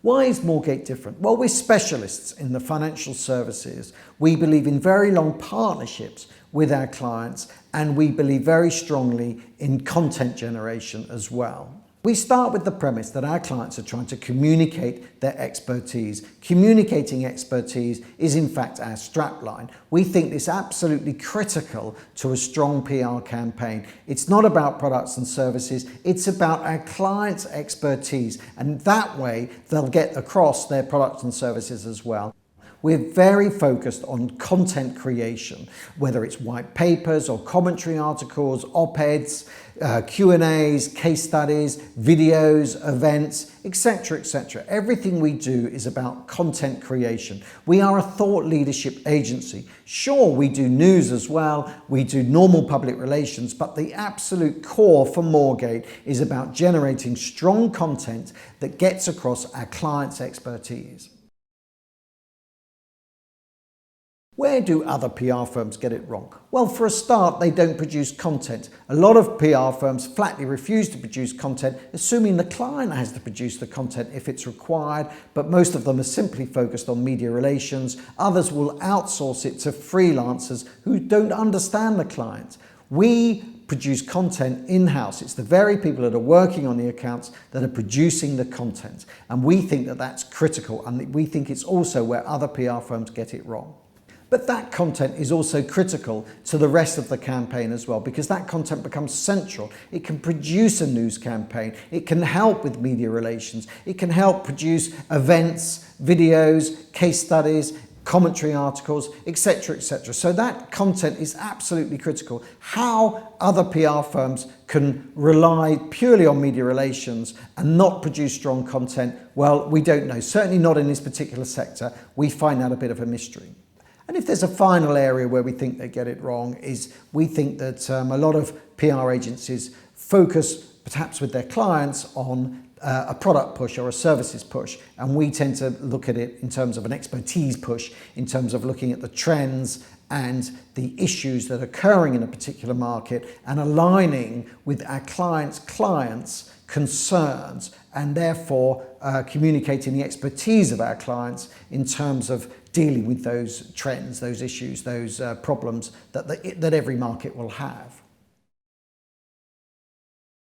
Why is Moorgate different? Well, we're specialists in the financial services. We believe in very long partnerships with our clients, and we believe very strongly in content generation as well. We start with the premise that our clients are trying to communicate their expertise. Communicating expertise is in fact our strapline. We think this is absolutely critical to a strong PR campaign. It's not about products and services, it's about our clients' expertise, and that way they'll get across their products and services as well. We're very focused on content creation, whether it's white papers or commentary articles, op-eds, Q&As, case studies, videos, events, etc., etc. Everything we do is about content creation. We are a thought leadership agency. Sure, we do news as well, we do normal public relations, but the absolute core for Moorgate is about generating strong content that gets across our clients' expertise. Where do other PR firms get it wrong? Well, for a start, they don't produce content. A lot of PR firms flatly refuse to produce content, assuming the client has to produce the content if it's required, but most of them are simply focused on media relations. Others will outsource it to freelancers who don't understand the client. We produce content in-house. It's the very people that are working on the accounts that are producing the content. And we think that that's critical, and we think it's also where other PR firms get it wrong. But that content is also critical to the rest of the campaign as well, because that content becomes central. It can produce a news campaign, it can help with media relations, it can help produce events, videos, case studies, commentary articles, etc., etc. So that content is absolutely critical. How other PR firms can rely purely on media relations and not produce strong content, well, we don't know. Certainly not in this particular sector. We find that a bit of a mystery. And if there's a final area where we think they get it wrong, is we think that a lot of PR agencies focus, perhaps with their clients, on a product push or a services push, and we tend to look at it in terms of an expertise push, in terms of looking at the trends and the issues that are occurring in a particular market and aligning with our clients' concerns, and therefore communicating the expertise of our clients in terms of dealing with those trends, those issues, those problems that every market will have.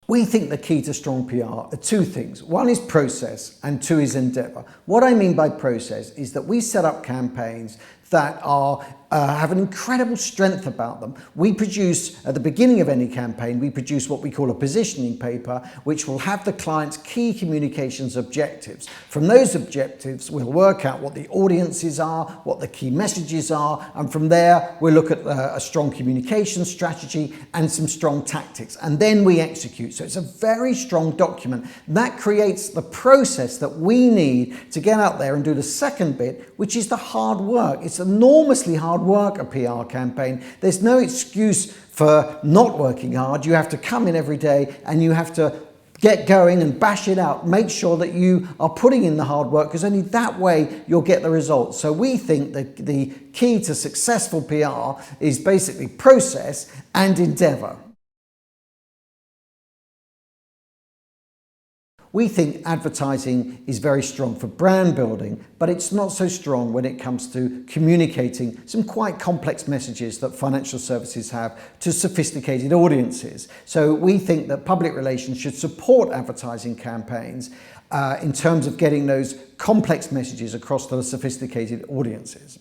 We think the key to strong PR are two things. One is process and two is endeavour. What I mean by process is that we set up campaigns that have an incredible strength about them. We produce, at the beginning of any campaign, we produce what we call a positioning paper, which will have the client's key communications objectives. From those objectives, we'll work out what the audiences are, what the key messages are, and from there, we'll look at a strong communication strategy and some strong tactics, and then we execute. So it's a very strong document. That creates the process that we need to get out there and do the second bit, which is the hard work. It's enormously hard work, a PR campaign. There's no excuse for not working hard. You have to come in every day and you have to get going and bash it out. Make sure that you are putting in the hard work, because only that way you'll get the results. So we think that the key to successful PR is basically process and endeavour. We think advertising is very strong for brand building, but it's not so strong when it comes to communicating some quite complex messages that financial services have to sophisticated audiences. So we think that public relations should support advertising campaigns in terms of getting those complex messages across to the sophisticated audiences.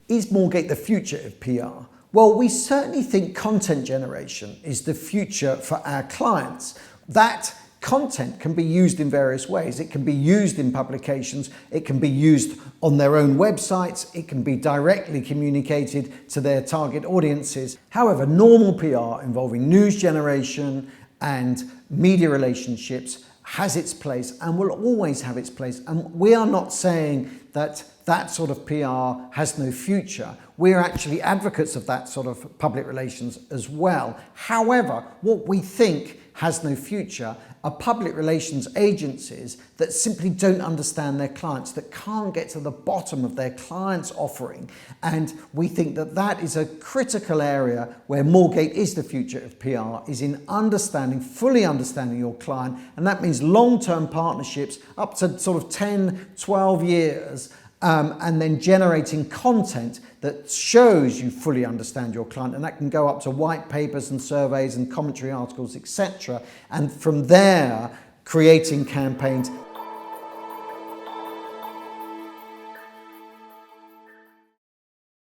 Is Moorgate the future of PR? Well, we certainly think content generation is the future for our clients. That content can be used in various ways. It can be used in publications, it can be used on their own websites, it can be directly communicated to their target audiences. However, normal PR involving news generation and media relationships has its place and will always have its place. And we are not saying that that sort of PR has no future. We're actually advocates of that sort of public relations as well. However, what we think has no future are public relations agencies that simply don't understand their clients, that can't get to the bottom of their clients' offering. And we think that that is a critical area where Moorgate is the future of PR, is in understanding, fully understanding your client. And that means long-term partnerships up to sort of 10, 12 years, and then generating content that shows you fully understand your client, and that can go up to white papers and surveys and commentary articles, etc. And from there, creating campaigns